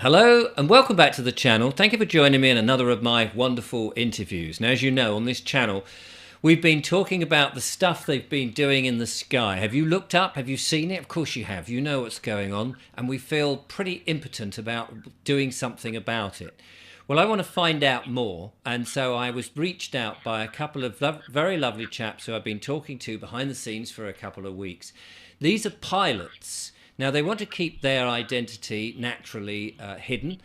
Hello and welcome back to the channel. Thank you for joining me in another of my wonderful interviews. Now, as you know, on this channel, we've been talking about the stuff they've been doing in the sky. Have you looked up? Have you seen it? Of course you have. You know what's going on, and we feel pretty impotent about doing something about it. Well, I want to find out more, and so I was reached out by a couple of very lovely chaps who I've been talking to behind the scenes for a couple of weeks. These are pilots. Now, they want to keep their identity naturally hidden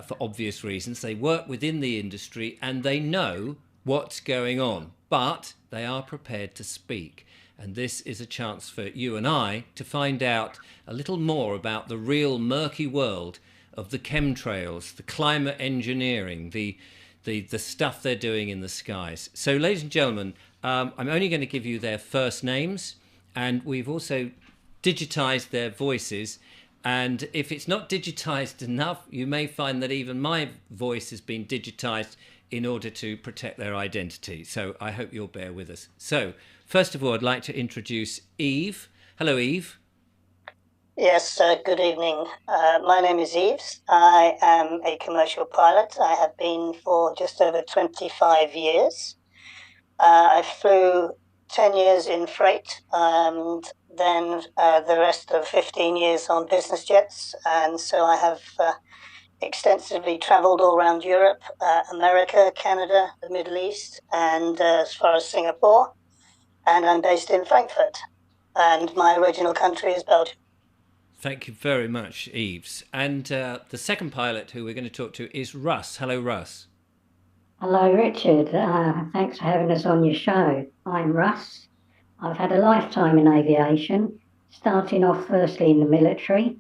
for obvious reasons. They work within the industry and they know what's going on, but they are prepared to speak. And this is a chance for you and I to find out a little more about the real murky world of the chemtrails, the climate engineering, the stuff they're doing in the skies. So, ladies and gentlemen, I'm only going to give you their first names, and we've also digitized their voices, and if it's not digitized enough, you may find that even my voice has been digitized in order to protect their identity. So I hope you'll bear with us. So first of all, I'd like to introduce Eve. Hello, Eve. Yes, good evening. My name is Yves. I am a commercial pilot. I have been for just over 25 years. I flew 10 years in freight and then the rest of 15 years on business jets. And so I have extensively traveled all around Europe, America, Canada, the Middle East, and as far as Singapore. And I'm based in Frankfurt. And my original country is Belgium. Thank you very much, Eves. And the second pilot who we're going to talk to is Russ. Hello, Russ. Hello, Richard. Thanks for having us on your show. I'm Russ. I've had a lifetime in aviation, starting off firstly in the military.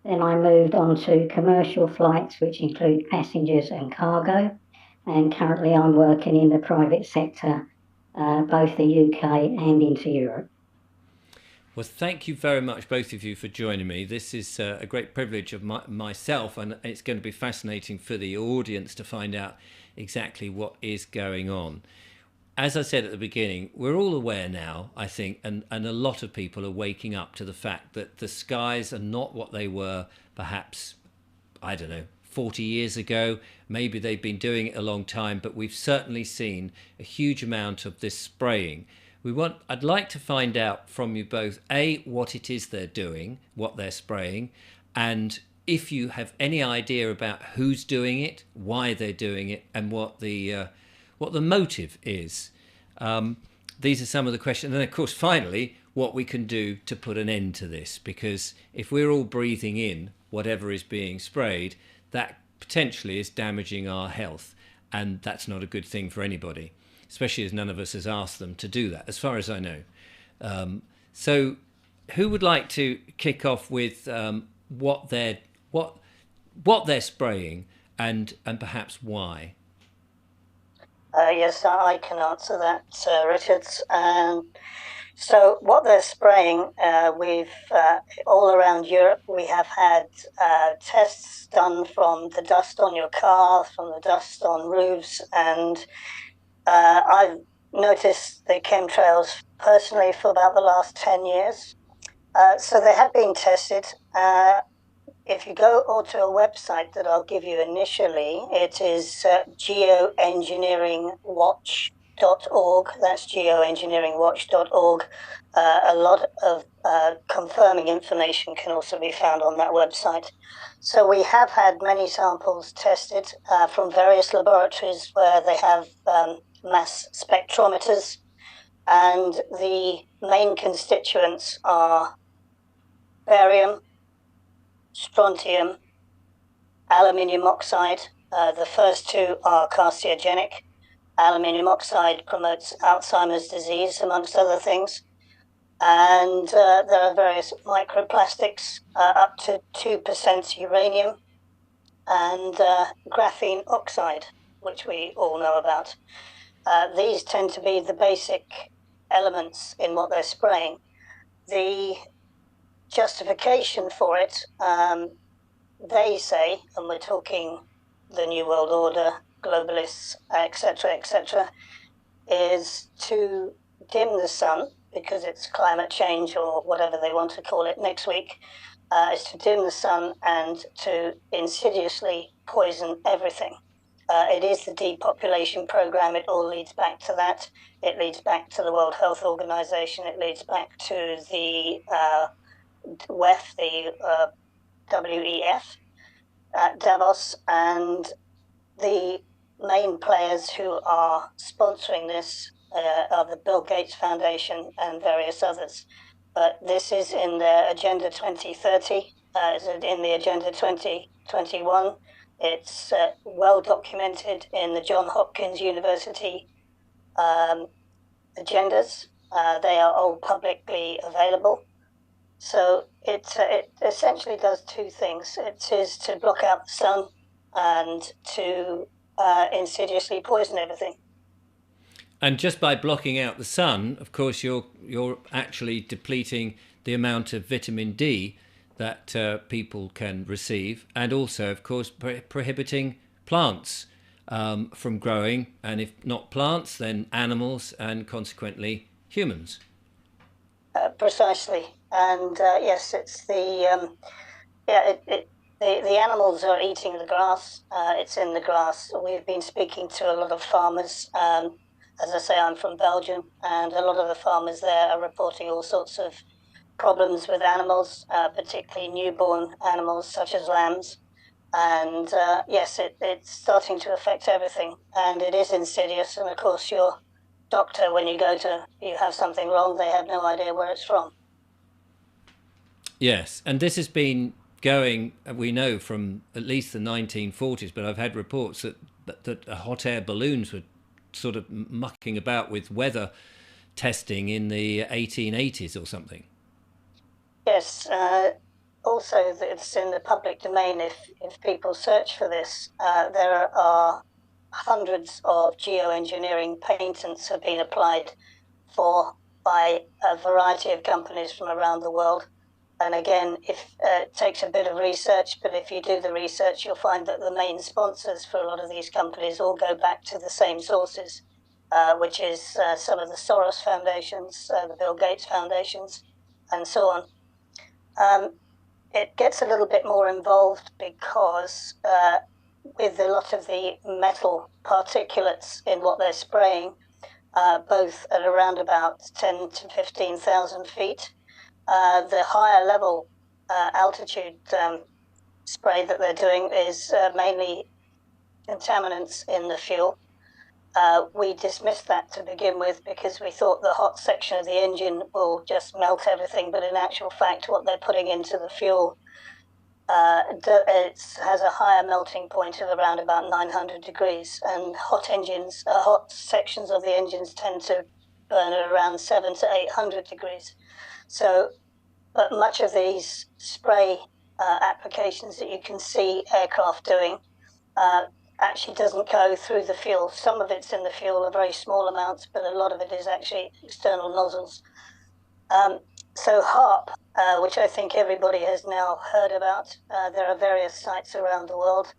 Then I moved on to commercial flights, which include passengers and cargo. And currently I'm working in the private sector, both the UK and into Europe. Well, thank you very much, both of you, for joining me. This is a great privilege of myself, and it's going to be fascinating for the audience to find out exactly what is going on. As I said at the beginning, we're all aware now, I think, and a lot of people are waking up to the fact that the skies are not what they were perhaps, I don't know, 40 years ago. Maybe they've been doing it a long time, but we've certainly seen a huge amount of this spraying. I'd like to find out from you both, A, what it is they're doing, what they're spraying, and if you have any idea about who's doing it, why they're doing it, and what the motive is. These are some of the questions. And of course, finally, what we can do to put an end to this, because if we're all breathing in whatever is being sprayed, that potentially is damaging our health. And that's not a good thing for anybody, especially as none of us has asked them to do that, as far as I know. So who would like to kick off with what they're spraying and perhaps why? Yes, I can answer that, Richards. So what they're spraying, we've all around Europe, we have had tests done from the dust on your car, from the dust on roofs, and I've noticed the chemtrails personally for about the last 10 years. So they have been tested. If you go onto a website that I'll give you initially, it is geoengineeringwatch.org. That's geoengineeringwatch.org. A lot of confirming information can also be found on that website. So we have had many samples tested from various laboratories where they have mass spectrometers, and the main constituents are barium, strontium, aluminium oxide. The first two are carcinogenic. Aluminium oxide promotes Alzheimer's disease, amongst other things. And there are various microplastics, up to 2% uranium, and graphene oxide, which we all know about. These tend to be the basic elements in what they're spraying. The justification for it, they say, and we're talking the New World Order, globalists, etc., is to dim the sun, because it's climate change or whatever they want to call it next week, is to dim the sun and to insidiously poison everything. It is the depopulation program. It all leads back to that. It leads back to the World Health Organization. It leads back to the WEF, the WEF at Davos, and the main players who are sponsoring this are the Bill Gates Foundation and various others. But this is in their Agenda 2030, in the Agenda 2021. It's well documented in the Johns Hopkins University agendas. They are all publicly available. So it essentially does two things. It is to block out the sun and to insidiously poison everything. And just by blocking out the sun, of course, you're actually depleting the amount of vitamin D that people can receive, and also, of course, prohibiting plants from growing, and if not plants, then animals, and consequently humans. Precisely, and yes, it's the the animals are eating the grass. It's in the grass. We've been speaking to a lot of farmers. As I say, I'm from Belgium, and a lot of the farmers there are reporting all sorts of problems with animals, particularly newborn animals such as lambs. And yes, it's starting to affect everything, and it is insidious. And of course, your doctor, when you have something wrong, they have no idea where it's from. Yes, and this has been going, we know, from at least the 1940s, but I've had reports that hot air balloons were sort of mucking about with weather testing in the 1880s or something. Yes, also it's in the public domain. If people search for this, there are hundreds of geoengineering patents have been applied for by a variety of companies from around the world. And again, it takes a bit of research, but if you do the research, you'll find that the main sponsors for a lot of these companies all go back to the same sources, which is some of the Soros foundations, the Bill Gates foundations, and so on. It gets a little bit more involved because with a lot of the metal particulates in what they're spraying, both at around about 10 to 15,000 feet, the higher level altitude spray that they're doing is mainly contaminants in the fuel. We dismissed that to begin with because we thought the hot section of the engine will just melt everything, but in actual fact, what they're putting into the fuel it has a higher melting point of around about 900 degrees, and hot sections of the engines tend to burn at around 700 to 800 degrees. So, but much of these spray applications that you can see aircraft doing actually doesn't go through the fuel. Some of it's in the fuel, a very small amounts, but a lot of it is actually external nozzles. So HARP, which I think everybody has now heard about, there are various sites around the world.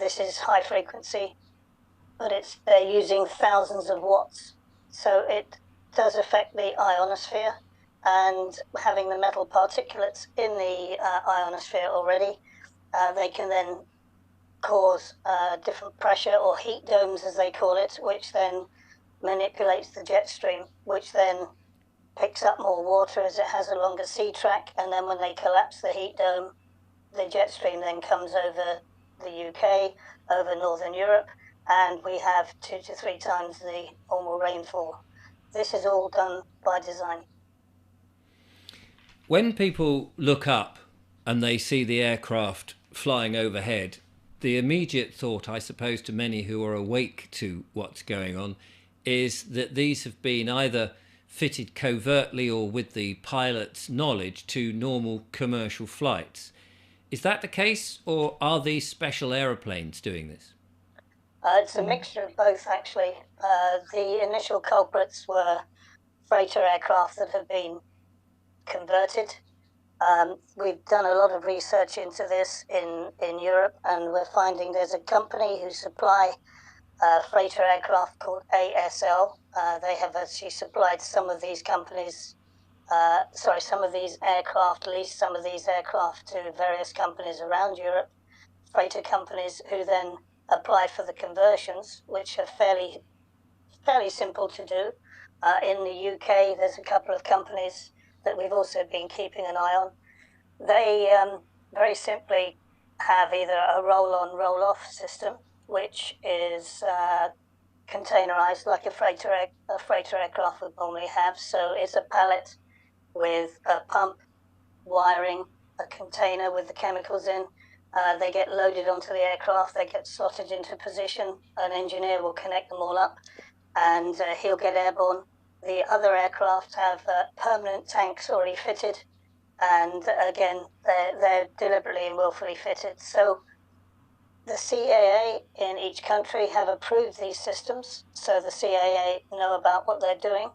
This is high frequency, but they're using thousands of watts. So it does affect the ionosphere, and having the metal particulates in the ionosphere already, they can then cause different pressure or heat domes, as they call it, which then manipulates the jet stream, which then picks up more water as it has a longer sea track, and then when they collapse the heat dome, the jet stream then comes over the UK, over Northern Europe, and we have 2 to 3 times the normal rainfall. This is all done by design. When people look up and they see the aircraft flying overhead, the immediate thought, I suppose, to many who are awake to what's going on, is that these have been either fitted covertly or with the pilot's knowledge to normal commercial flights. Is that the case, or are these special aeroplanes doing this? It's a mixture of both, actually. The initial culprits were freighter aircraft that have been converted. We've done a lot of research into this in Europe, and we're finding there's a company who supply freighter aircraft called ASL. They have actually supplied some of these companies some of these aircraft, leased some of these aircraft to various companies around Europe, freighter companies, who then applied for the conversions, which are fairly simple to do. In the UK, there's a couple of companies that we've also been keeping an eye on. They very simply have either a roll-on, roll-off system, which is containerized like a freighter aircraft would normally have. So it's a pallet with a pump, wiring, a container with the chemicals in. They get loaded onto the aircraft, they get slotted into position, an engineer will connect them all up, and he'll get airborne. The other aircraft have permanent tanks already fitted, and again, they're deliberately and willfully fitted. So the CAA in each country have approved these systems, so the CAA know about what they're doing.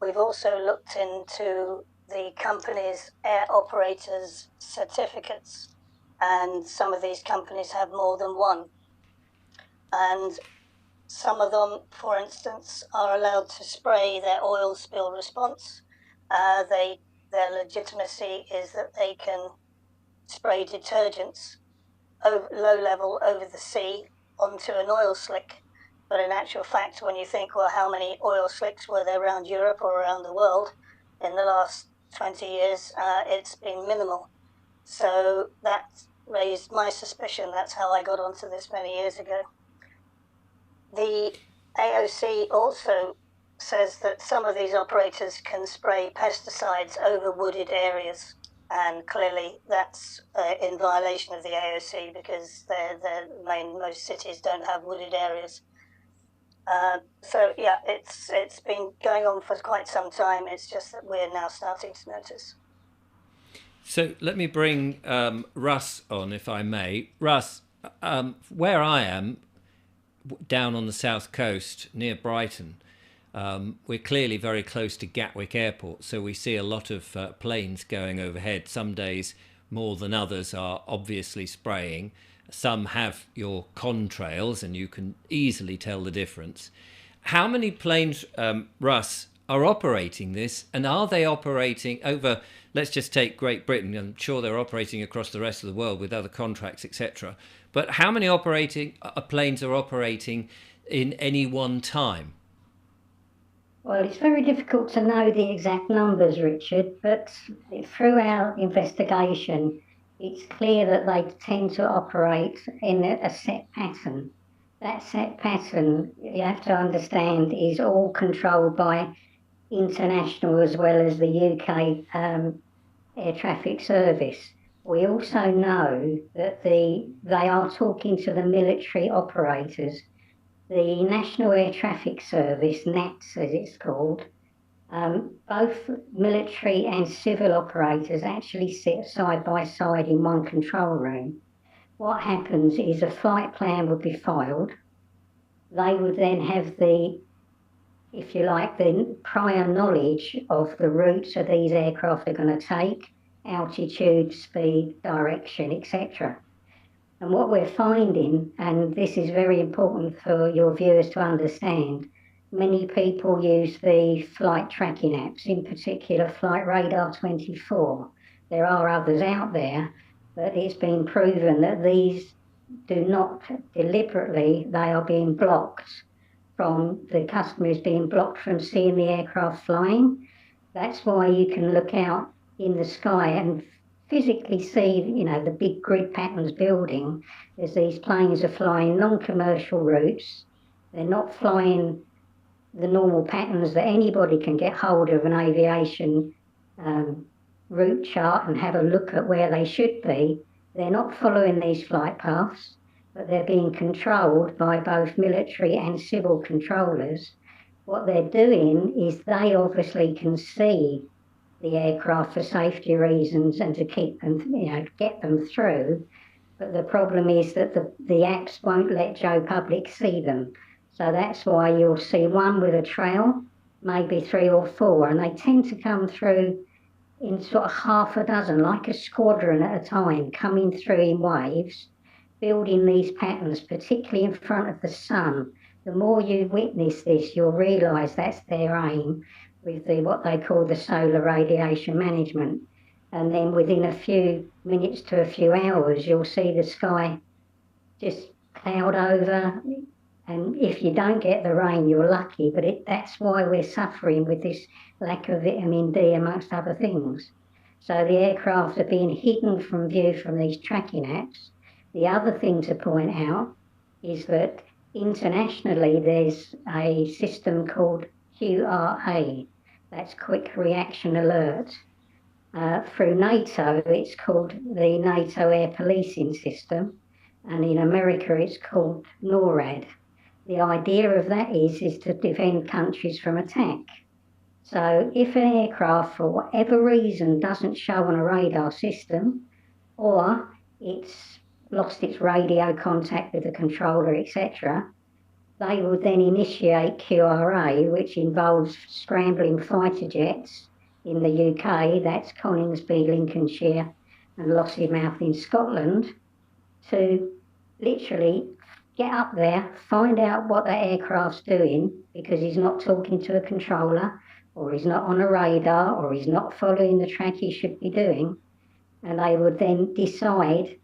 We've also looked into the company's air operators certificates, and some of these companies have more than one. And some of them, for instance, are allowed to spray their oil spill response. Their legitimacy is that they can spray detergents low level over the sea onto an oil slick. But in actual fact, when you think, well, how many oil slicks were there around Europe or around the world in the last 20 years, it's been minimal. So that raised my suspicion. That's how I got onto this many years ago. The AOC also says that some of these operators can spray pesticides over wooded areas, and clearly that's in violation of the AOC, because most cities don't have wooded areas. So yeah, it's been going on for quite some time. It's just that we're now starting to notice. So let me bring Russ on, if I may. Russ, where I am, down on the south coast near Brighton, we're clearly very close to Gatwick Airport, so we see a lot of planes going overhead. Some days more than others are obviously spraying. Some have your contrails, and you can easily tell the difference. How many planes, Russ, are operating this, and are they operating over, let's just take Great Britain, I'm sure they're operating across the rest of the world with other contracts, etc. But how many planes are operating in any one time? Well, it's very difficult to know the exact numbers, Richard, but through our investigation, it's clear that they tend to operate in a set pattern. That set pattern, you have to understand, is all controlled by international as well as the UK Air Traffic Service. We also know that they are talking to the military operators. The National Air Traffic Service, NATS as it's called, both military and civil operators actually sit side by side in one control room. What happens is a flight plan would be filed. They would then have the, if you like, the prior knowledge of the routes that these aircraft are going to take, altitude, speed, direction, etc. And what we're finding, and this is very important for your viewers to understand, many people use the flight tracking apps, in particular Flight Radar 24. There are others out there, but it's been proven that these do not deliberately, they are being blocked from, the customer is being blocked from seeing the aircraft flying. That's why you can look out in the sky and physically see, the big grid patterns building as these planes are flying non-commercial routes. They're not flying the normal patterns that anybody can get hold of an aviation route chart and have a look at where they should be. They're not following these flight paths, but they're being controlled by both military and civil controllers. What they're doing is they obviously can see the aircraft for safety reasons and to keep them, get them through. But the problem is that the apps won't let Joe Public see them. So that's why you'll see one with a trail, maybe 3 or 4, and they tend to come through in sort of half a dozen, like a squadron at a time, coming through in waves, building these patterns, particularly in front of the sun. The more you witness this, you'll realise that's their aim. with what they call the solar radiation management. And then within a few minutes to a few hours, you'll see the sky just cloud over. And if you don't get the rain, you're lucky. But that's why we're suffering with this lack of vitamin D, amongst other things. So the aircraft are being hidden from view from these tracking apps. The other thing to point out is that internationally there's a system called QRA, that's Quick Reaction Alert. Through NATO, it's called the NATO Air Policing System, and in America it's called NORAD. The idea of that is to defend countries from attack. So if an aircraft, for whatever reason, doesn't show on a radar system, or it's lost its radio contact with the controller, etc., they will then initiate QRA, which involves scrambling fighter jets in the UK, that's Coningsby, Lincolnshire, and Lossiemouth in Scotland, to literally get up there, find out what the aircraft's doing, because he's not talking to a controller, or he's not on a radar, or he's not following the track he should be doing, and they would then decide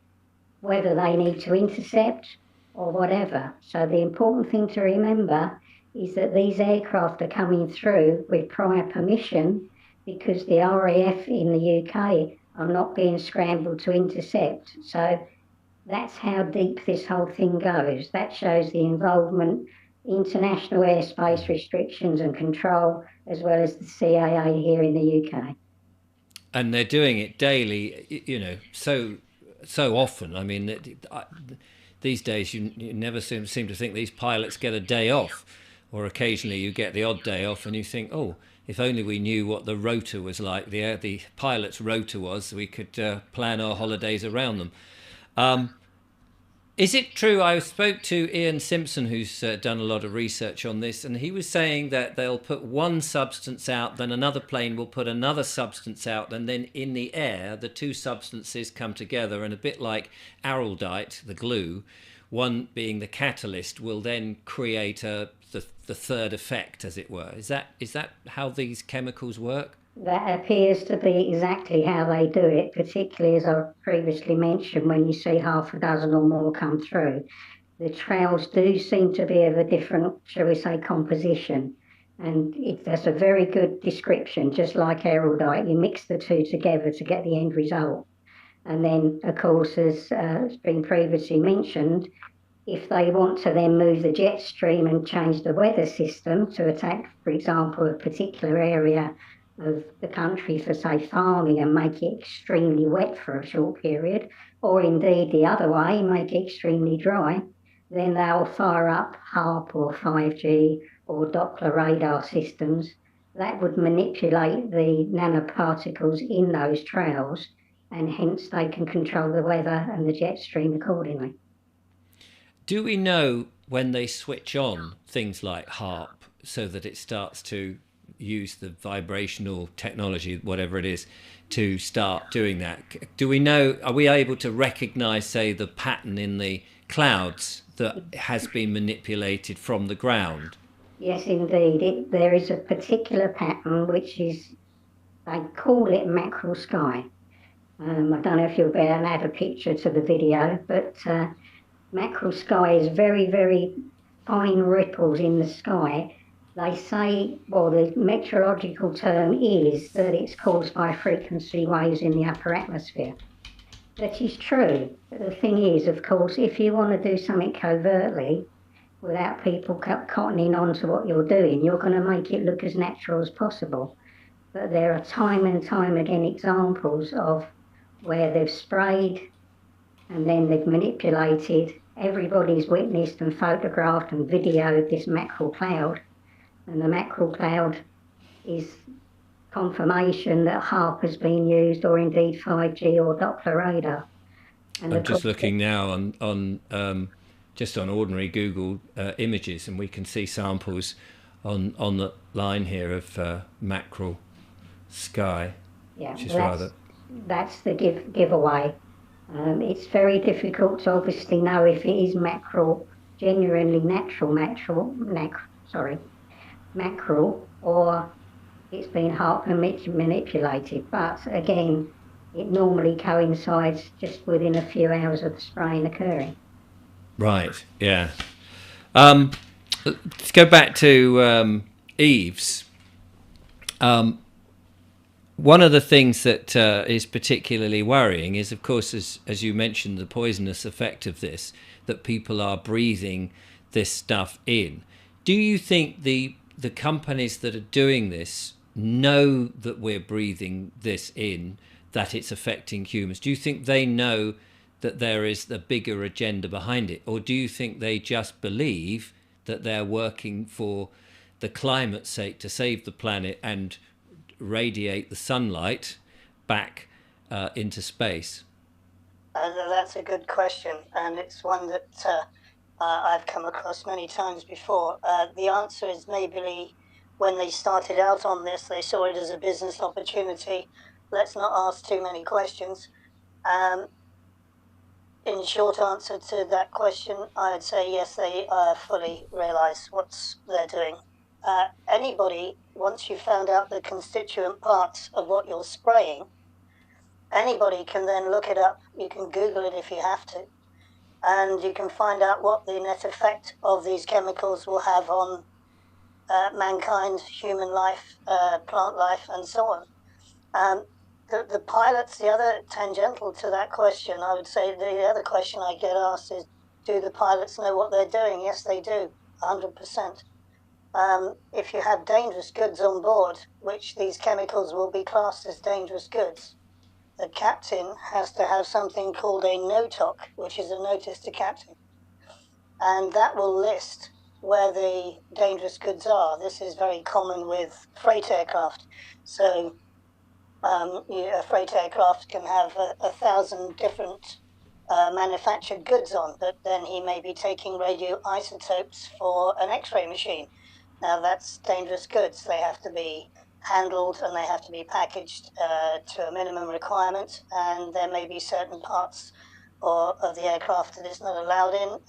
whether they need to intercept or whatever. So the important thing to remember is that these aircraft are coming through with prior permission, because the RAF in the UK are not being scrambled to intercept. So that's how deep this whole thing goes. That shows the involvement, international airspace restrictions and control, as well as the CIA here in the UK. And they're doing it daily, so often. I mean, these days you never seem to think these pilots get a day off, or occasionally you get the odd day off and you think, oh, if only we knew what the rota was like, the pilot's rota was, we could plan our holidays around them. Is it true? I spoke to Ian Simpson, who's done a lot of research on this, and he was saying that they'll put one substance out, then another plane will put another substance out, and then in the air, the two substances come together, and a bit like araldite, the glue, one being the catalyst, will then create the third effect, as it were. Is that how these chemicals work? That appears to be exactly how they do it, particularly as I previously mentioned, when you see half a dozen or more come through. The trails do seem to be of a different, shall we say, composition. And that's a very good description, just like araldite. You mix the two together to get the end result. And then, of course, as has been previously mentioned, if they want to then move the jet stream and change the weather system to attack, for example, a particular area of the country for, say, farming, and make it extremely wet for a short period, or indeed the other way, make it extremely dry, then they'll fire up HARP or 5G or Doppler radar systems that would manipulate the nanoparticles in those trails, and hence they can control the weather and the jet stream accordingly. Do we know when they switch on things like HARP so that it starts to use the vibrational technology, whatever it is, to start doing that? Do we know, are we able to recognize, say, the pattern in the clouds that has been manipulated from the ground? Yes, indeed. There is a particular pattern which is, they call it mackerel sky. I don't know if you'll be able to add a picture to the video, but mackerel sky is very, very fine ripples in the sky. They say, well, the meteorological term is that it's caused by frequency waves in the upper atmosphere. That is true. But the thing is, of course, if you want to do something covertly, without people cottoning on to what you're doing, you're going to make it look as natural as possible. But there are time and time again examples of where they've sprayed and then they've manipulated. Everybody's witnessed and photographed and videoed this mackerel cloud. And the mackerel cloud is confirmation that HARP has been used, or indeed 5G or Doppler radar. And I'm just looking now on just on ordinary Google images, and we can see samples on the line here of mackerel sky. Yeah, which is that's the giveaway. It's very difficult to obviously know if it is mackerel, genuinely mackerel, or it's been manipulated. But again, it normally coincides just within a few hours of the spraying occurring. Right. Yeah. Let's go back to Eve's. One of the things that is particularly worrying is, of course, as you mentioned, the poisonous effect of this, that people are breathing this stuff in. Do you think the companies that are doing this know that we're breathing this in, that it's affecting humans? Do you think they know that there is a bigger agenda behind it? Or do you think they just believe that they're working for the climate's sake, to save the planet and radiate the sunlight back into space? That's a good question, and it's one that I've come across many times before. The answer is maybe when they started out on this, they saw it as a business opportunity. Let's not ask too many questions. In short answer to that question, I'd say yes, they fully realise what they're doing. Anybody, once you've found out the constituent parts of what you're spraying, anybody can then look it up. You can Google it if you have to, and you can find out what the net effect of these chemicals will have on mankind, human life, plant life, and so on. The pilots, the other tangential to that question, I would say the other question I get asked is, do the pilots know what they're doing? Yes, they do, 100%. If you have dangerous goods on board, which these chemicals will be classed as dangerous goods, the captain has to have something called a NOTOC, which is a notice to captain. And that will list where the dangerous goods are. This is very common with freight aircraft. So a freight aircraft can have 1,000 different manufactured goods on, but then he may be taking radioisotopes for an X-ray machine. Now that's dangerous goods. They have to be handled and they have to be packaged to a minimum requirement, and there may be certain parts of the aircraft that it's not allowed in,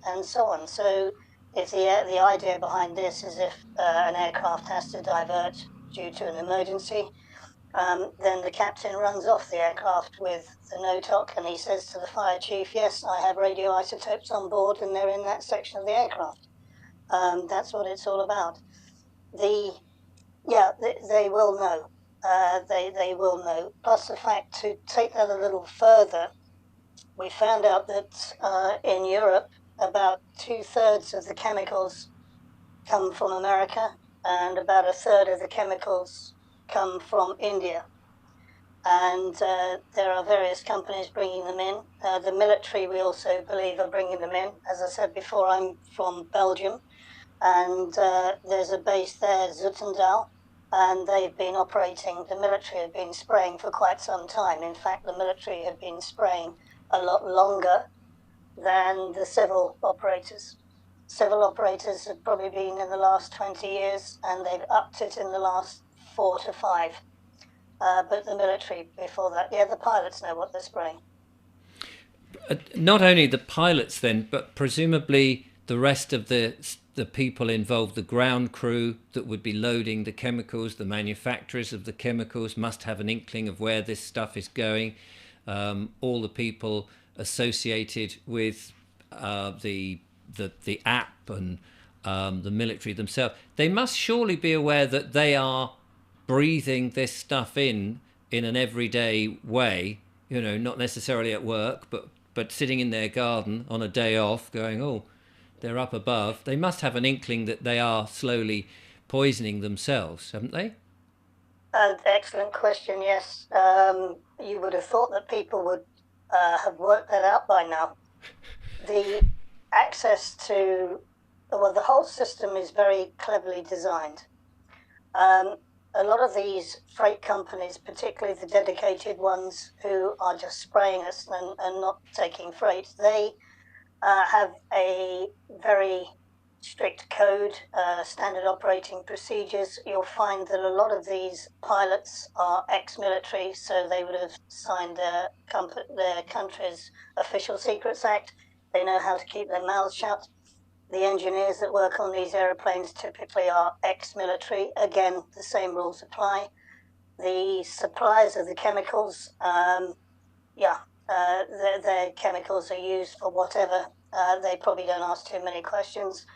and so on. So if the idea behind this is if an aircraft has to divert due to an emergency, then the captain runs off the aircraft with the NOTOC and he says to the fire chief, yes, I have radioisotopes on board and they're in that section of the aircraft. That's what it's all about. They will know. They will know. Plus the fact, to take that a little further, we found out that in Europe, about 2/3 of the chemicals come from America and about 1/3 of the chemicals come from India. And there are various companies bringing them in. The military, we also believe, are bringing them in. As I said before, I'm from Belgium, and there's a base there, Zoetendaal, and they've been operating, the military have been spraying for quite some time. In fact, the military have been spraying a lot longer than the civil operators. Civil operators have probably been in the last 20 years, and they've upped it in the last 4 to 5. But the military before that, the pilots know what they're spraying. Not only the pilots then, but presumably the rest of the people involved, the ground crew that would be loading the chemicals, the manufacturers of the chemicals must have an inkling of where this stuff is going. All the people associated with the app and the military themselves, they must surely be aware that they are breathing this stuff in an everyday way, not necessarily at work, but sitting in their garden on a day off going, oh, they're up above. They must have an inkling that they are slowly poisoning themselves, haven't they? Excellent question, yes. You would have thought that people would have worked that out by now. The access to, the whole system is very cleverly designed. A lot of these freight companies, particularly the dedicated ones who are just spraying us and not taking freight, they have a very strict code, standard operating procedures. You'll find that a lot of these pilots are ex-military, so they would have signed their country's Official Secrets Act. They know how to keep their mouths shut. The engineers that work on these aeroplanes typically are ex-military. Again, the same rules apply. The suppliers of the chemicals, their chemicals are used for whatever. They probably don't ask too many questions.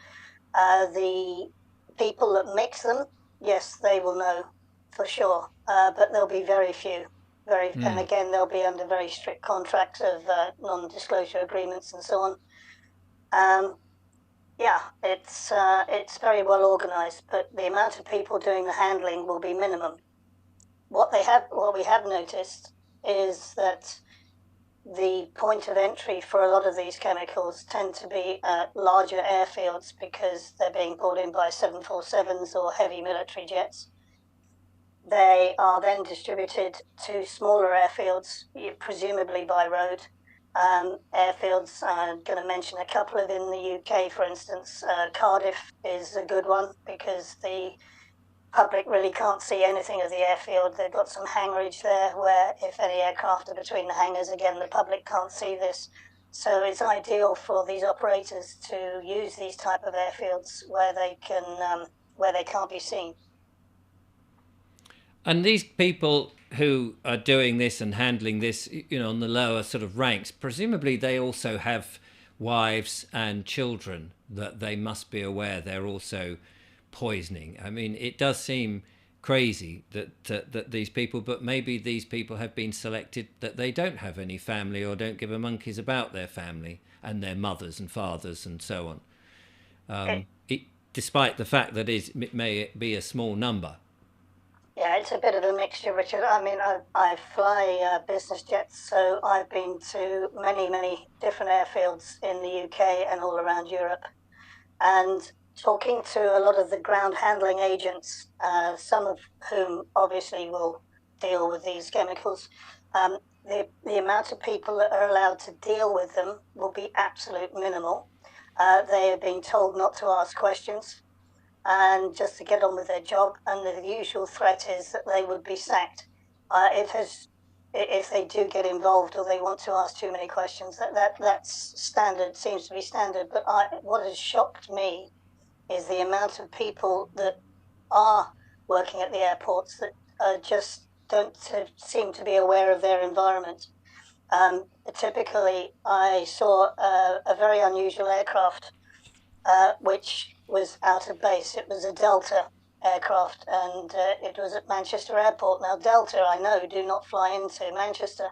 The people that mix them, yes, they will know for sure, but there'll be very few. And again, they'll be under very strict contracts of non-disclosure agreements and so on. It's very well organized, but the amount of people doing the handling will be minimum. What we have noticed is that the point of entry for a lot of these chemicals tend to be larger airfields because they're being brought in by 747s or heavy military jets. They are then distributed to smaller airfields, presumably by road. Airfields, I'm going to mention a couple of in the UK, for instance. Cardiff is a good one because the public really can't see anything of the airfield. They've got some hangarage there where if any aircraft are between the hangars, again, the public can't see this. So it's ideal for these operators to use these type of airfields where they can't be seen. And these people who are doing this and handling this, on the lower sort of ranks, presumably they also have wives and children that they must be aware they're also poisoning. I mean, it does seem crazy that these people, but maybe these people have been selected that they don't have any family or don't give a monkeys about their family and their mothers and fathers and so on. Despite the fact that it may be a small number. Yeah, it's a bit of a mixture, Richard. I mean, I fly business jets, so I've been to many, many different airfields in the UK and all around Europe. And talking to a lot of the ground handling agents, some of whom obviously will deal with these chemicals, the amount of people that are allowed to deal with them will be absolute minimal. They are being told not to ask questions and just to get on with their job. And the usual threat is that they would be sacked if they do get involved or they want to ask too many questions. That's standard, seems to be standard. But what has shocked me is the amount of people that are working at the airports that just don't seem to be aware of their environment. Typically, I saw a very unusual aircraft which was out of base. It was a Delta aircraft, and it was at Manchester Airport. Now, Delta, I know, do not fly into Manchester,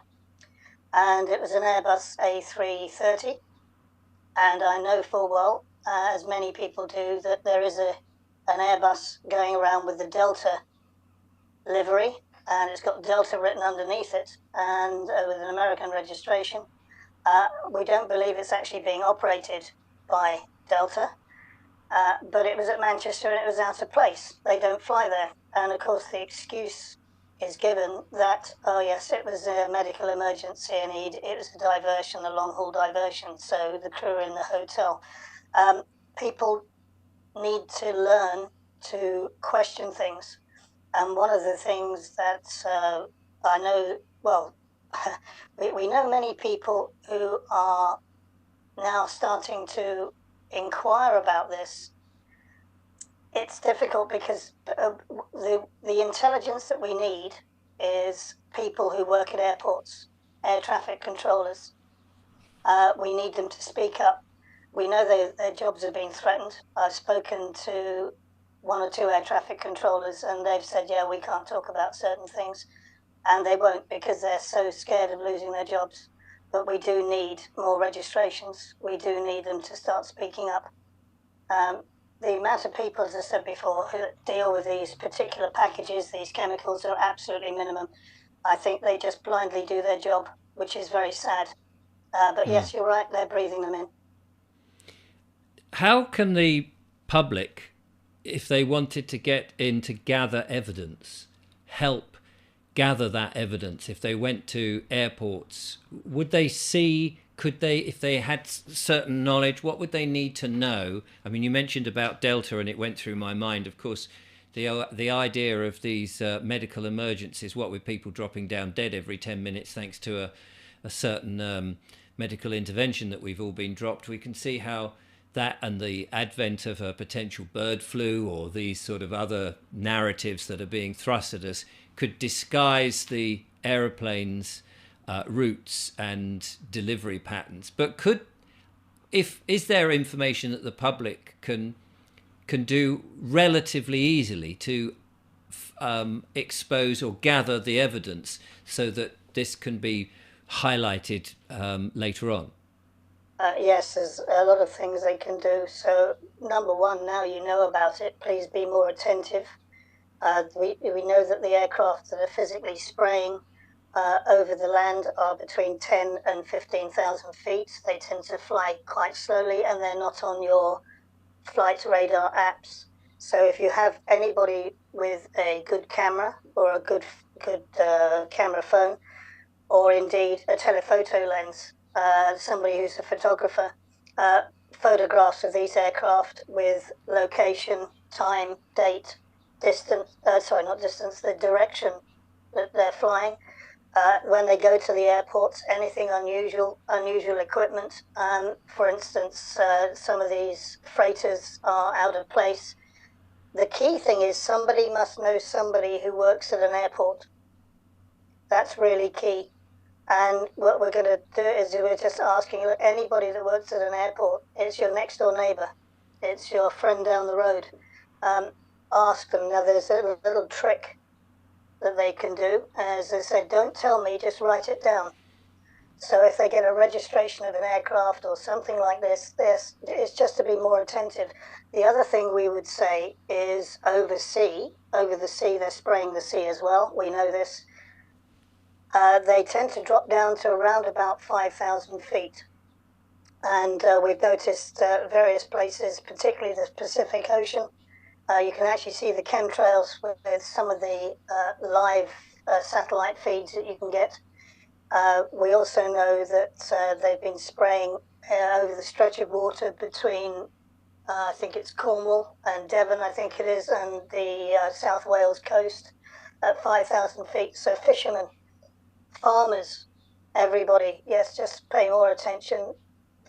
and it was an Airbus A330, and I know full well, as many people do, that there is an Airbus going around with the Delta livery, and it's got Delta written underneath it, and with an American registration. We don't believe it's actually being operated by Delta, but it was at Manchester and it was out of place. They don't fly there. And of course the excuse is given that, oh yes, it was a medical emergency and it was a diversion, a long haul diversion, so the crew are in the hotel. People need to learn to question things. And one of the things that I know, well, we know many people who are now starting to inquire about this. It's difficult because the intelligence that we need is people who work at airports, air traffic controllers. We need them to speak up. We know their jobs are being threatened. I've spoken to one or two air traffic controllers and they've said, yeah, we can't talk about certain things. And they won't because they're so scared of losing their jobs. But we do need more registrations. We do need them to start speaking up. The amount of people, as I said before, who deal with these particular packages, these chemicals, are absolutely minimum. I think they just blindly do their job, which is very sad. But yes, you're right, they're breathing them in. How can the public, if they wanted to get in to gather evidence, help gather that evidence? If they went to airports, would they see, could they, if they had certain knowledge, what would they need to know? I mean, you mentioned about Delta and it went through my mind, of course, the idea of these medical emergencies, what with people dropping down dead every 10 minutes thanks to a certain medical intervention that we've all been dropped. We can see how that and the advent of a potential bird flu or these sort of other narratives that are being thrust at us could disguise the aeroplane's routes and delivery patterns. But is there information that the public can do relatively easily to expose or gather the evidence so that this can be highlighted later on? Yes, there's a lot of things they can do. So, number one, now you know about it, please be more attentive. We know that the aircraft that are physically spraying over the land are between 10 and 15,000 feet. They tend to fly quite slowly and they're not on your flight radar apps. So if you have anybody with a good camera or a good camera phone, or indeed a telephoto lens, somebody who's a photographer, photographs of these aircraft with location, time, date, distance, not distance, the direction that they're flying. When they go to the airports, anything unusual equipment. For instance, some of these freighters are out of place. The key thing is somebody must know somebody who works at an airport. That's really key. And what we're going to do is we're just asking anybody that works at an airport, it's your next door neighbor, it's your friend down the road. Ask them. Now there's a little trick that they can do. As I said, don't tell me, just write it down. So if they get a registration of an aircraft or something like this, it's just to be more attentive. The other thing we would say is over the sea, they're spraying the sea as well. We know this. They tend to drop down to around about 5,000 feet. And we've noticed various places, particularly the Pacific Ocean. You can actually see the chemtrails with some of the live satellite feeds that you can get. We also know that they've been spraying over the stretch of water between, I think it's Cornwall and Devon, I think it is, and the South Wales coast at 5,000 feet. So fishermen, farmers, everybody, yes, just pay more attention.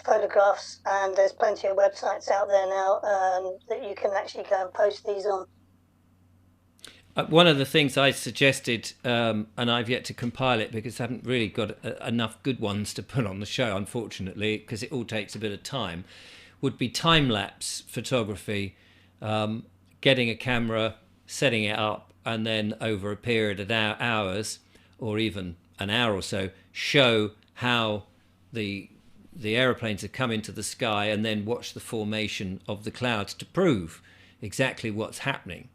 Photographs, and there's plenty of websites out there now that you can actually go and post these on. One of the things I suggested, and I've yet to compile it because I haven't really got enough good ones to put on the show, unfortunately, because it all takes a bit of time, would be time-lapse photography, getting a camera, setting it up, and then over a period of hours, or even an hour or so, show how the aeroplanes have come into the sky, and then watch the formation of the clouds to prove exactly what's happening.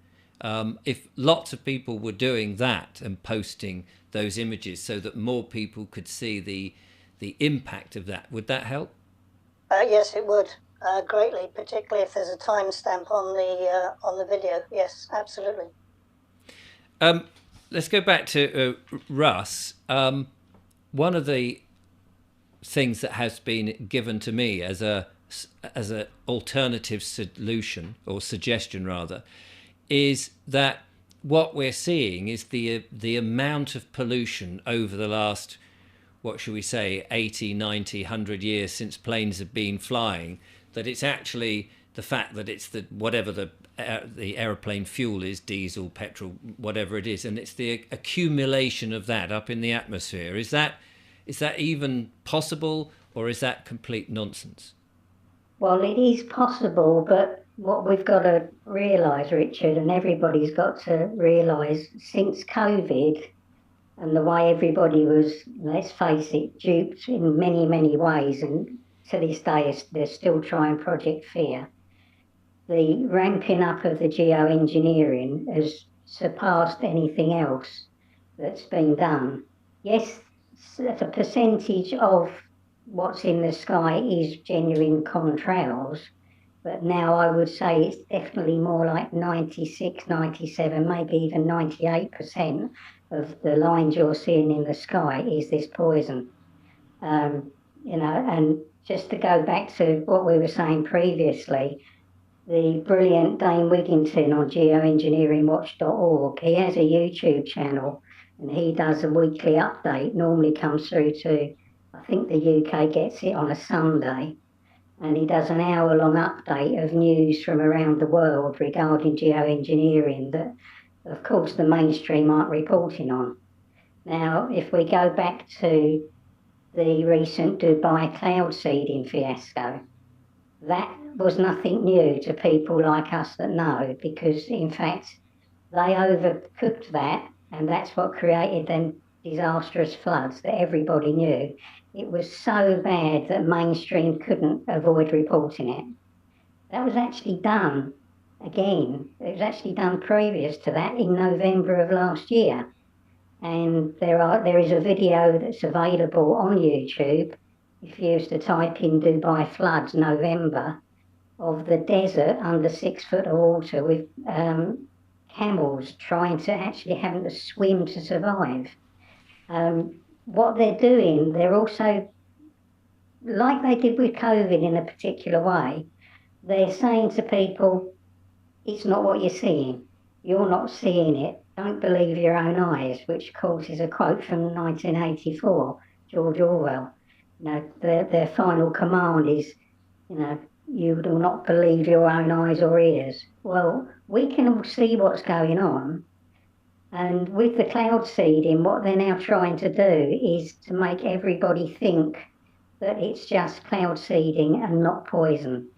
If lots of people were doing that and posting those images so that more people could see the impact of that, would that help? Yes, it would greatly, particularly if there's a timestamp on the video. Yes, absolutely. Let's go back to Russ. One of the things that has been given to me as a alternative solution, or suggestion rather, is that what we're seeing is the amount of pollution over the last, what should we say, 80, 90, 100 years since planes have been flying, that it's actually the fact that it's whatever the aeroplane fuel is, diesel, petrol, whatever it is, and it's the accumulation of that up in the atmosphere. Is that even possible, or is that complete nonsense? Well, it is possible, but what we've got to realise, Richard, and everybody's got to realise, since COVID and the way everybody was, let's face it, duped in many, many ways, and to this day they're still trying Project Fear, the ramping up of the geoengineering has surpassed anything else that's been done. Yes, the percentage of what's in the sky is genuine contrails, but now I would say it's definitely more like 96, 97, maybe even 98% of the lines you're seeing in the sky is this poison. And just to go back to what we were saying previously, the brilliant Dane Wigginton on geoengineeringwatch.org, he has a YouTube channel, and he does a weekly update, normally comes through to, I think the UK gets it on a Sunday, and he does an hour-long update of news from around the world regarding geoengineering that, of course, the mainstream aren't reporting on. Now, if we go back to the recent Dubai cloud seeding fiasco, that was nothing new to people like us that know, because in fact they overcooked that, and that's what created them disastrous floods that everybody knew. It was so bad that mainstream couldn't avoid reporting it. That was actually done again. It was actually done previous to that in November of last year. And there is a video that's available on YouTube. If you used to type in Dubai floods November, of the desert under 6 foot of water with camels trying to actually having to swim to survive. What they're doing, they're also, like they did with COVID in a particular way, they're saying to people, it's not what you're seeing. You're not seeing it. Don't believe your own eyes, which of course is a quote from 1984, George Orwell. You know, their final command is, you know, you do not believe your own eyes or ears. Well, we can all see what's going on. And with the cloud seeding, what they're now trying to do is to make everybody think that it's just cloud seeding and not poison.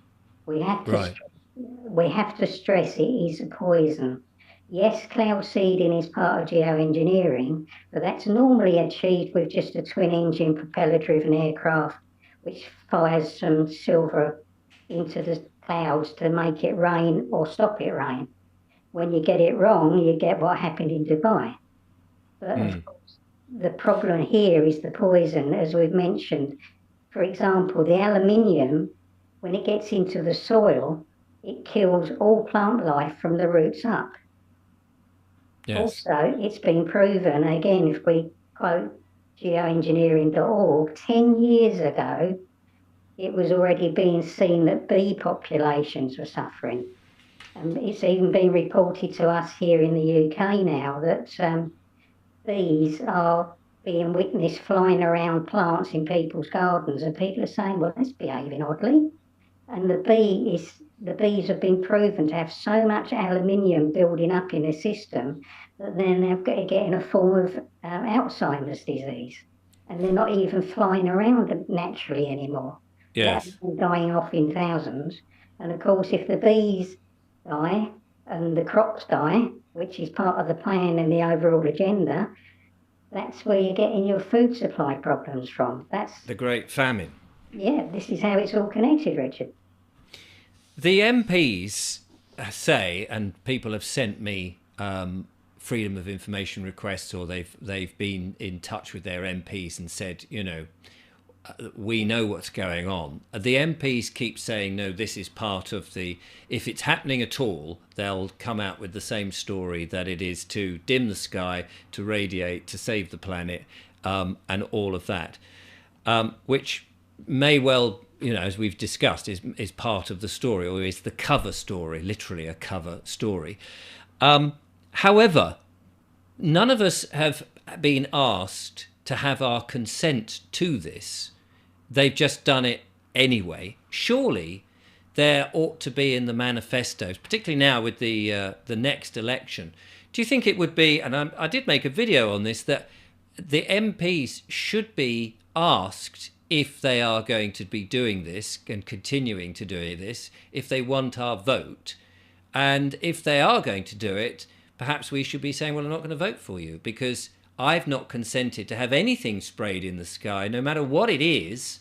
We have to, we have to stress it is a poison. Yes, cloud seeding is part of geoengineering, but that's normally achieved with just a twin-engine propeller-driven aircraft, which fires some silver into the clouds to make it rain or stop it rain. When you get it wrong, you get what happened in Dubai. But of course, the problem here is the poison, as we've mentioned. For example, the aluminium, when it gets into the soil, it kills all plant life from the roots up. Yes. Also, it's been proven, again, if we quote geoengineering.org, 10 years ago, it was already being seen that bee populations were suffering. And it's even been reported to us here in the UK now that bees are being witnessed flying around plants in people's gardens, and people are saying, well, that's behaving oddly. And the bees have been proven to have so much aluminium building up in the system that then they're getting a form of Alzheimer's disease. And they're not even flying around naturally anymore. Yes. They're dying off in thousands. And of course, if the bees die and the crops die, which is part of the plan and the overall agenda, that's where you're getting your food supply problems from. That's the Great Famine. Yeah, this is how it's all connected, Richard. The MPs say, and people have sent me freedom of information requests, or they've been in touch with their MPs and said, you know, we know what's going on. The MPs keep saying, no, this is part of the, if it's happening at all, they'll come out with the same story, that it is to dim the sky, to radiate, to save the planet, and all of that, which may well, you know, as we've discussed, is part of the story, or is the cover story, literally a cover story. However, none of us have been asked to have our consent to this. They've just done it anyway. Surely there ought to be in the manifestos, particularly now with the next election. Do you think it would be, and I did make a video on this, that the MPs should be asked if they are going to be doing this and continuing to do this, if they want our vote, and if they are going to do it, perhaps we should be saying, well, I'm not going to vote for you because I've not consented to have anything sprayed in the sky. No matter what it is,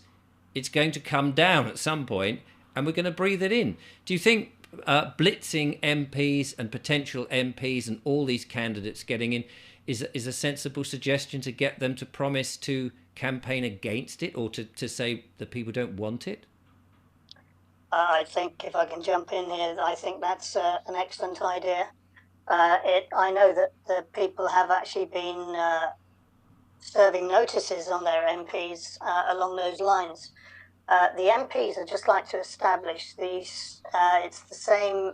it's going to come down at some point and we're going to breathe it in. Do you think blitzing MPs and potential MPs and all these candidates getting in is a sensible suggestion to get them to promise to campaign against it, or to say that people don't want it? I think, if I can jump in here, I think that's an excellent idea. I know that the people have actually been serving notices on their MPs along those lines. The MPs would just like to establish these, it's the same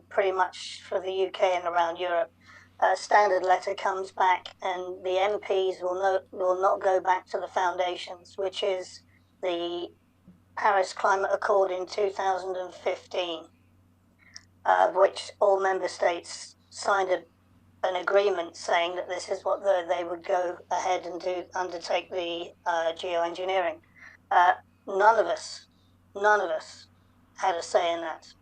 pretty much for the UK and around Europe. A standard letter comes back and the MPs will not go back to the foundations, which is the Paris Climate Accord in 2015, which all member states signed an agreement saying that this is what they would go ahead and undertake the geoengineering. None of us had a say in that.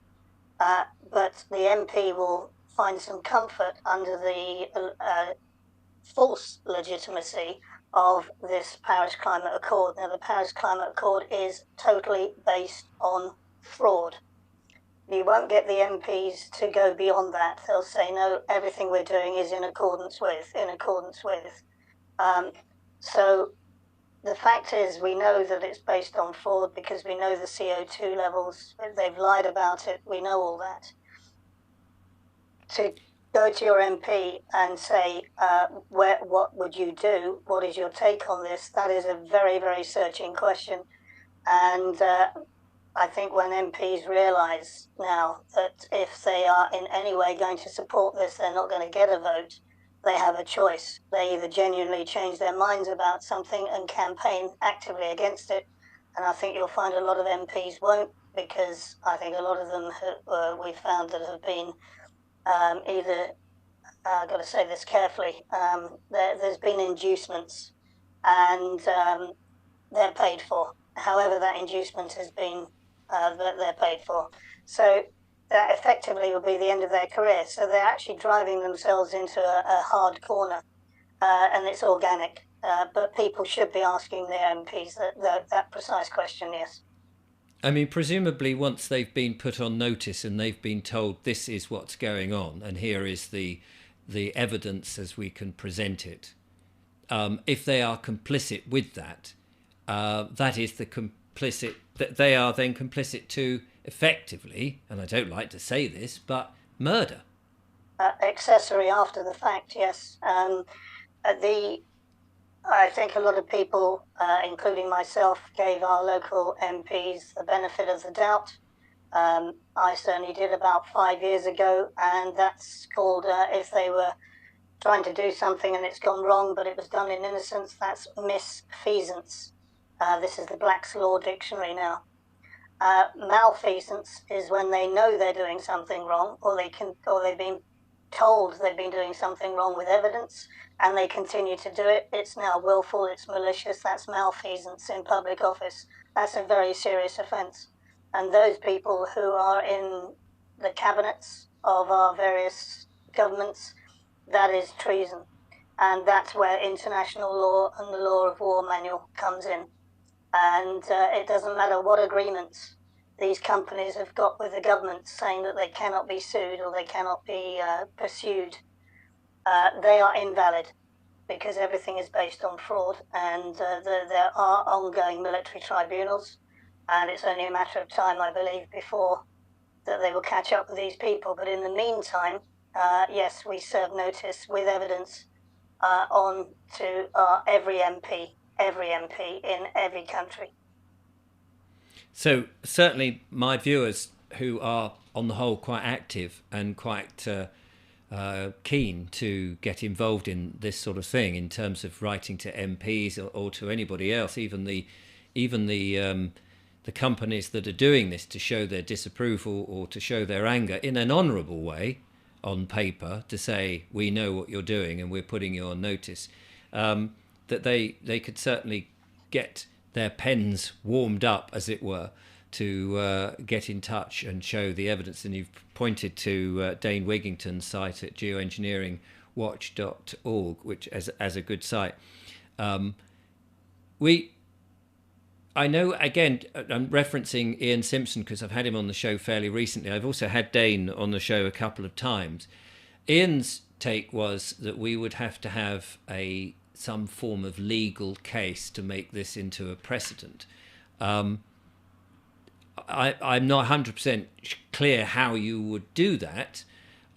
But the MP will find some comfort under the false legitimacy of this Paris Climate Accord. Now, the Paris Climate Accord is totally based on fraud. You won't get the MPs to go beyond that. They'll say, no, everything we're doing is in accordance with. So the fact is, we know that it's based on fraud because we know the CO2 levels. They've lied about it. We know all that. To go to your MP and say, what would you do? What is your take on this? That is a very, very searching question. And I think when MPs realise now that if they are in any way going to support this, they're not going to get a vote, they have a choice. They either genuinely change their minds about something and campaign actively against it. And I think you'll find a lot of MPs won't, because I think a lot of them we've found that have been either, I've got to say this carefully, there's been inducements and they're paid for. However that inducement has been, that they're paid for. So that effectively will be the end of their career. So they're actually driving themselves into a hard corner, and it's organic. But people should be asking their MPs that precise question, yes. I mean, presumably once they've been put on notice and they've been told this is what's going on and here is the evidence as we can present it, if they are complicit with that, that is that they are then complicit to effectively, and I don't like to say this, but murder. Accessory after the fact, yes. I think a lot of people, including myself, gave our local MPs the benefit of the doubt. I certainly did about 5 years ago, and that's called, if they were trying to do something and it's gone wrong, but it was done in innocence, that's misfeasance. This is the Black's Law Dictionary now. Malfeasance is when they know they're doing something wrong, or they've been told they've been doing something wrong with evidence, and they continue to do it. It's now willful, it's malicious, that's malfeasance in public office. That's a very serious offence. And those people who are in the cabinets of our various governments, that is treason. And that's where international law and the law of war manual comes in. And it doesn't matter what agreements these companies have got with the government saying that they cannot be sued or they cannot be pursued. They are invalid because everything is based on fraud, and there are ongoing military tribunals, and it's only a matter of time, I believe, before that they will catch up with these people. But in the meantime, yes, we serve notice with evidence on to every MP in every country. So certainly my viewers, who are on the whole quite active and quite keen to get involved in this sort of thing in terms of writing to MPs or to anybody else, even the companies that are doing this to show their disapproval or to show their anger in an honourable way on paper, to say we know what you're doing and we're putting you on notice, that they could certainly get their pens warmed up, as it were, to get in touch and show the evidence. And you've pointed to Dane Wigington's site at geoengineeringwatch.org, which as a good site. I know, again, I'm referencing Ian Simpson because I've had him on the show fairly recently. I've also had Dane on the show a couple of times. Ian's take was that we would have to have some form of legal case to make this into a precedent. I'm not 100% clear how you would do that,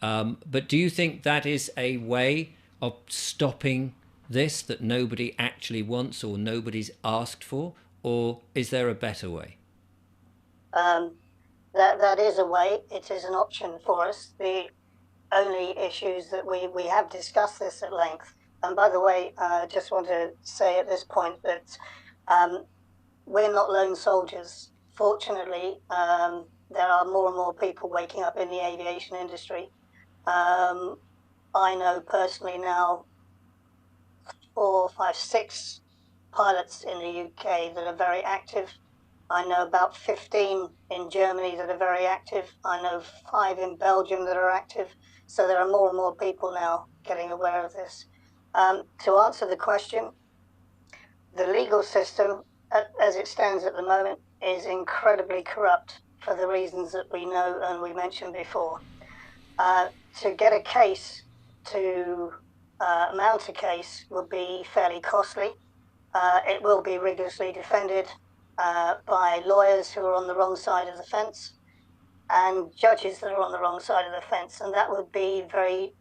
but do you think that is a way of stopping this that nobody actually wants or nobody's asked for, or is there a better way? That is a way. It is an option for us. The only issues that we have discussed this at length. And by the way, I just want to say at this point that we're not lone soldiers fortunately, there are more and more people waking up in the aviation industry. I know personally now 4, 5, 6 pilots in the UK that are very active. I know about 15 in Germany that are very active. I know 5 in Belgium that are active. So there are more and more people now getting aware of this. To answer the question, the legal system, as it stands at the moment, is incredibly corrupt for the reasons that we know and we mentioned before. To get a case, to mount a case, would be fairly costly. It will be rigorously defended by lawyers who are on the wrong side of the fence and judges that are on the wrong side of the fence, and that would be very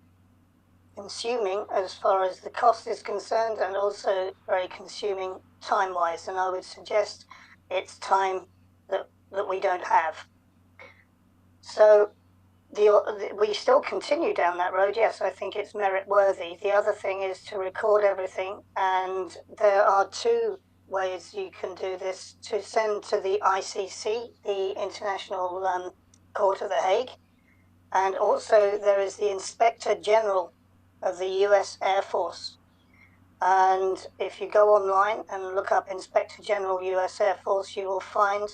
consuming as far as the cost is concerned, and also very consuming time-wise. And I would suggest it's time that we don't have. So we still continue down that road. Yes, I think it's merit worthy. The other thing is to record everything, and there are 2 ways you can do this: to send to the ICC, the International Court of The Hague, and also there is the Inspector General of the US Air Force. And if you go online and look up Inspector General US Air Force, you will find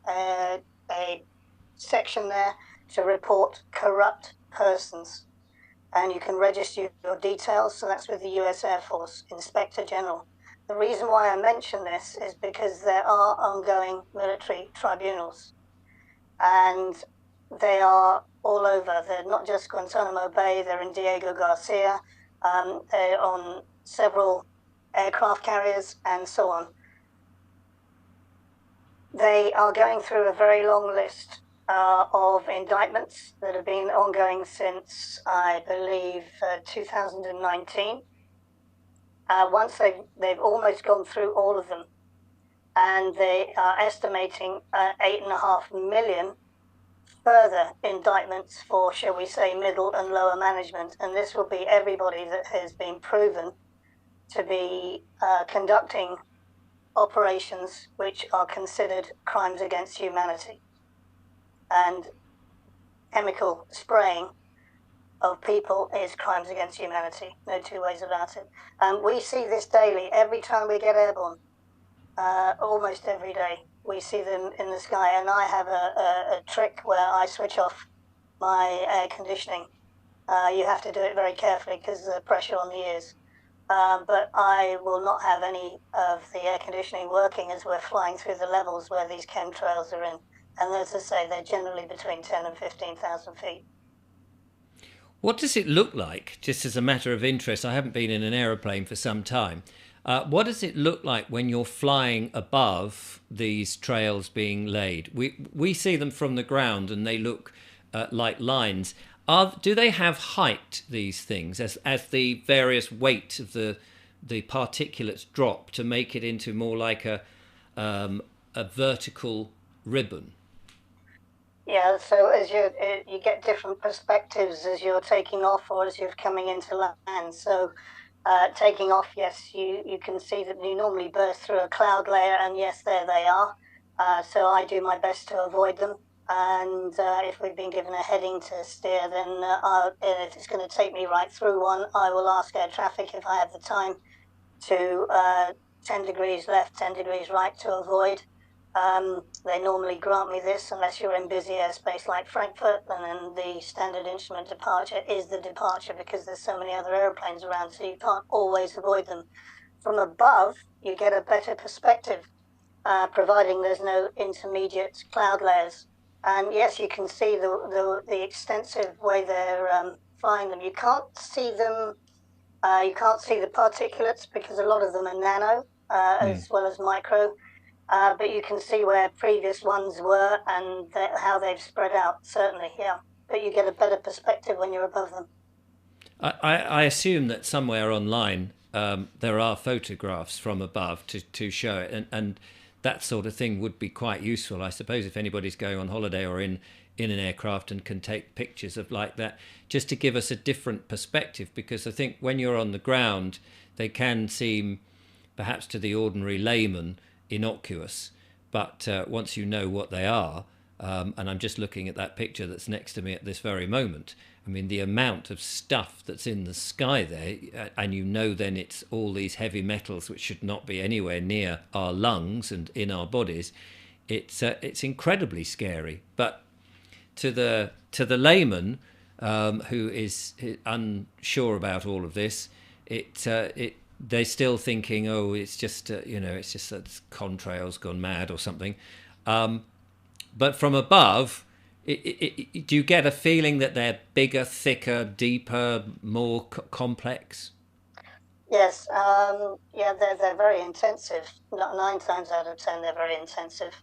a section there to report corrupt persons, and you can register your details. So that's with the US Air Force, Inspector General. The reason why I mention this is because there are ongoing military tribunals, and they are all over. They're not just Guantanamo Bay, they're in Diego Garcia, they're on several aircraft carriers and so on. They are going through a very long list of indictments that have been ongoing since, I believe, 2019. Once they've almost gone through all of them, and they are estimating 8.5 million further indictments for, shall we say, middle and lower management. And this will be everybody that has been proven to be conducting operations which are considered crimes against humanity. And chemical spraying of people is crimes against humanity. No 2 ways about it. We see this daily. Every time we get airborne, almost every day, we see them in the sky. And I have a trick where I switch off my air conditioning. You have to do it very carefully because of the pressure on the ears. But I will not have any of the air conditioning working as we're flying through the levels where these chemtrails are in. And as I say, they're generally between 10 and 15,000 feet. What does it look like, just as a matter of interest? I haven't been in an aeroplane for some time. What does it look like when you're flying above these trails being laid? We see them from the ground and they look like lines. Do they have height, these things, as the various weight of the particulates drop to make it into more like a vertical ribbon? Yeah, so as you get different perspectives as you're taking off or as you're coming into land. So taking off, yes, you can see that you normally burst through a cloud layer, and yes, there they are. So I do my best to avoid them. And if we've been given a heading to steer, then if it's going to take me right through one, I will ask air traffic if I have the time to 10 degrees left, 10 degrees right to avoid. They normally grant me this unless you're in busy airspace like Frankfurt, and then the standard instrument departure is the departure because there's so many other airplanes around, so you can't always avoid them. From above, you get a better perspective, providing there's no intermediate cloud layers. And yes, you can see the extensive way they're flying them. You can't see them. You can't see the particulates because a lot of them are nano as well as micro. But you can see where previous ones were and how they've spread out, certainly, yeah. But you get a better perspective when you're above them. I assume that somewhere online there are photographs from above to show it, and that sort of thing would be quite useful, I suppose, if anybody's going on holiday or in an aircraft and can take pictures of like that, just to give us a different perspective, because I think when you're on the ground, they can seem, perhaps to the ordinary layman, innocuous, But once you know what they are, and I'm just looking at that picture that's next to me at this very moment. I mean, the amount of stuff that's in the sky there, and you know then it's all these heavy metals which should not be anywhere near our lungs and in our bodies. It's incredibly scary. But to the layman who is unsure about all of this, they're still thinking, oh, it's just it's just that contrails gone mad or something. But from above, do you get a feeling that they're bigger, thicker, deeper, more complex? Yes, yeah, they're very intensive. 9 times out of 10, they're very intensive.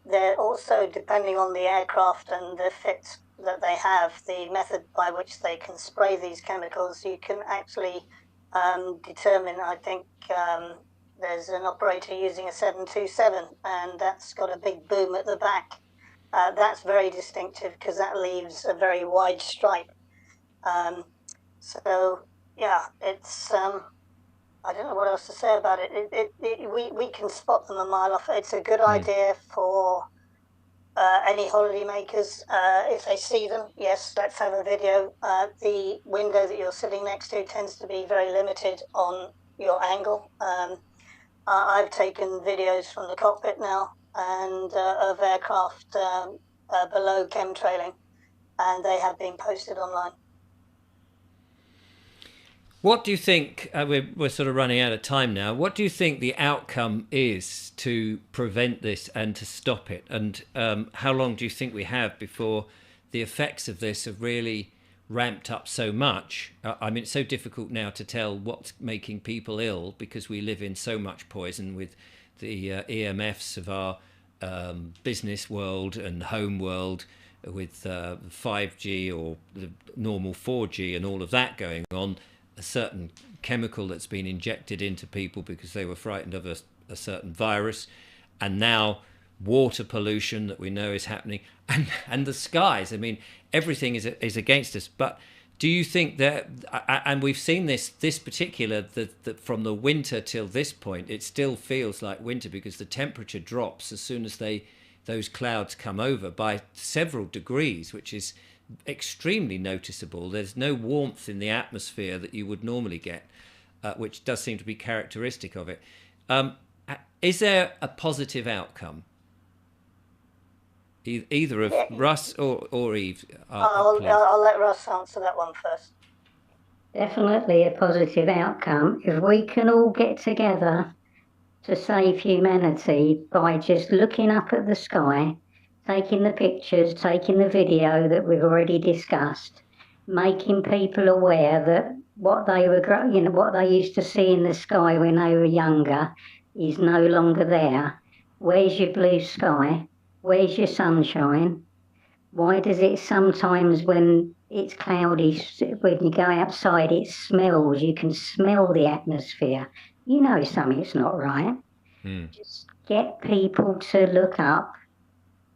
They're also, depending on the aircraft and the fit that they have, the method by which they can spray these chemicals, you can actually determine, I think there's an operator using a 727, and that's got a big boom at the back. That's very distinctive because that leaves a very wide stripe. So, yeah, it's... I don't know what else to say about it. We can spot them a mile off. It's a good idea for any holiday makers. If they see them, yes, let's have a video. The window that you're sitting next to tends to be very limited on your angle. I've taken videos from the cockpit now and of aircraft below chemtrailing, and they have been posted online. What do you think, we're sort of running out of time now, what do you think the outcome is to prevent this and to stop it? And how long do you think we have before the effects of this have really ramped up so much? I mean, it's so difficult now to tell what's making people ill because we live in so much poison with the EMFs of our business world and home world, with 5G or the normal 4G and all of that going on. A certain chemical that's been injected into people because they were frightened of a certain virus, and now water pollution that we know is happening, and the skies. I mean, everything is against us. But do you think that, and we've seen this particular, that from the winter till this point, it still feels like winter because the temperature drops as soon as those clouds come over by several degrees, which is extremely noticeable. There's no warmth in the atmosphere that you would normally get, which does seem to be characteristic of it. Is there a positive outcome? Either of Russ or Eve. I'll let Russ answer that one first. Definitely a positive outcome if we can all get together to save humanity by just looking up at the sky, taking the pictures, taking the video that we've already discussed, making people aware that what they used to see in the sky when they were younger is no longer there. Where's your blue sky? Where's your sunshine? Why does it sometimes, when it's cloudy, when you go outside, it smells? You can smell the atmosphere. You know something's not right. Just get people to look up,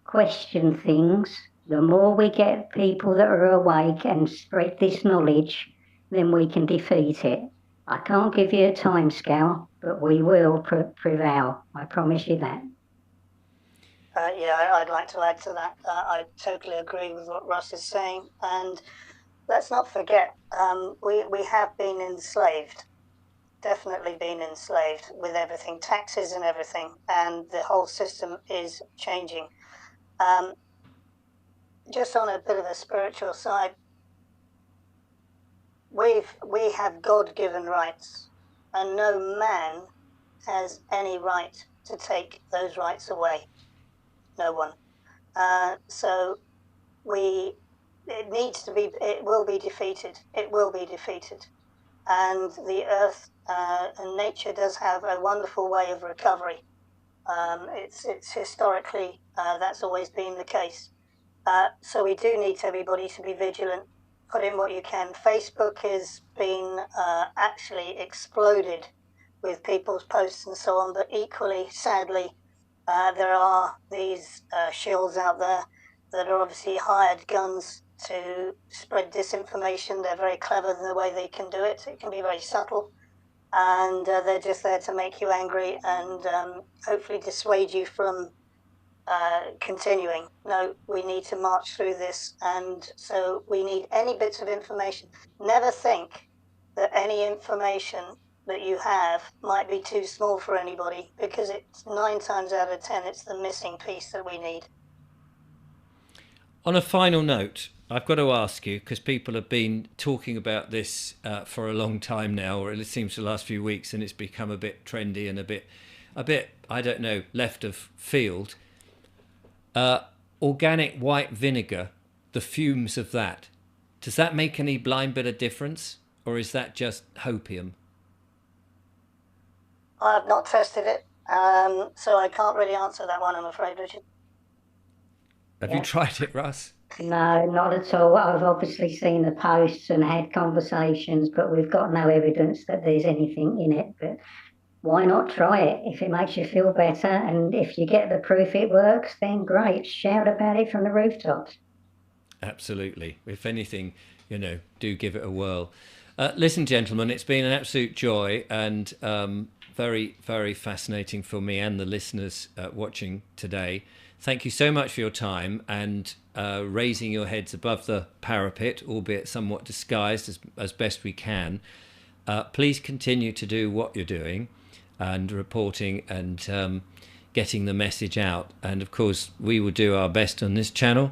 question things. The more we get people that are awake and spread this knowledge, then we can defeat it. I can't give you a time scale, but we will prevail. I promise you that. Yeah, I'd like to add to that. I totally agree with what Russ is saying. And let's not forget, we have been enslaved, definitely been enslaved with everything, taxes and everything, and the whole system is changing. Just on a bit of a spiritual side, we have God-given rights, and no man has any right to take those rights away. No one. So it needs to be, it will be defeated. It will be defeated. And the earth and nature does have a wonderful way of recovery. It's historically, that's always been the case. So we do need everybody to be vigilant, put in what you can. Facebook has been actually exploded with people's posts and so on, but equally, sadly, there are these shills out there that are obviously hired guns to spread disinformation. They're very clever in the way they can do it. It can be very subtle. and they're just there to make you angry and hopefully dissuade you from continuing. No, we need to march through this, and so we need any bits of information. Never think that any information that you have might be too small for anybody, because it's 9 times out of 10 it's the missing piece that we need. On a final note, I've got to ask you, because people have been talking about this for a long time now, or it seems the last few weeks, and it's become a bit trendy and a bit, I don't know, left of field. Organic white vinegar, the fumes of that, does that make any blind bit of difference, or is that just hopium? I've not tested it, so I can't really answer that one, I'm afraid, Richard. Have you tried it, Russ? No, not at all. I've obviously seen the posts and had conversations, but we've got no evidence that there's anything in it. But why not try it? If it makes you feel better, and if you get the proof it works, then great. Shout about it from the rooftops. Absolutely. If anything, do give it a whirl. Listen, gentlemen, it's been an absolute joy, and very, very fascinating for me and the listeners watching today. Thank you so much for your time and raising your heads above the parapet, albeit somewhat disguised as best we can. Please continue to do what you're doing and reporting and getting the message out. And of course, we will do our best on this channel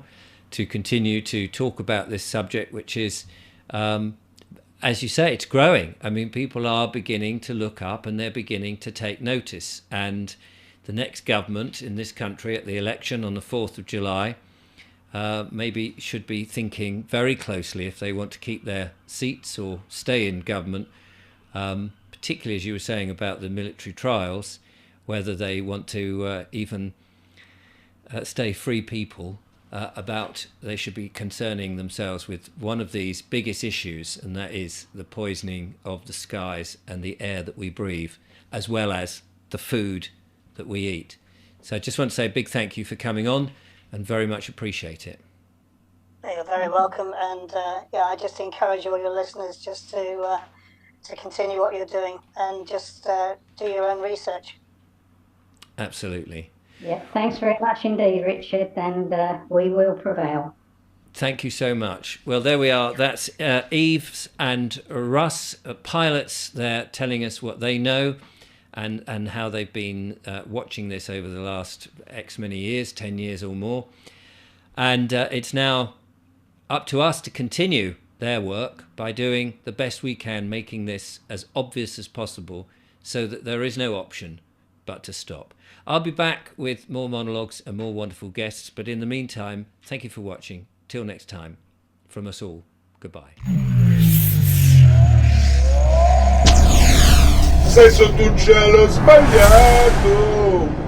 to continue to talk about this subject, which is, as you say, it's growing. I mean, people are beginning to look up and they're beginning to take notice. And the next government in this country at the election on the 4th of July maybe should be thinking very closely if they want to keep their seats or stay in government, particularly as you were saying about the military trials, whether they want to even stay free people, they should be concerning themselves with one of these biggest issues, and that is the poisoning of the skies and the air that we breathe, as well as the food that we eat. So I just want to say a big thank you for coming on and very much appreciate it. You're very welcome, and I just encourage all your listeners just to continue what you're doing and just do your own research. Absolutely. Yeah, thanks very much indeed, Richard, and we will prevail. Thank you so much. Well, there we are. That's Yves and Russ, pilots. They're telling us what they know and how they've been watching this over the last X many years, 10 years or more. And it's now up to us to continue their work by doing the best we can, making this as obvious as possible so that there is no option but to stop. I'll be back with more monologues and more wonderful guests, but in the meantime, thank you for watching. Till next time, from us all, goodbye. Sei sotto un cielo sbagliato.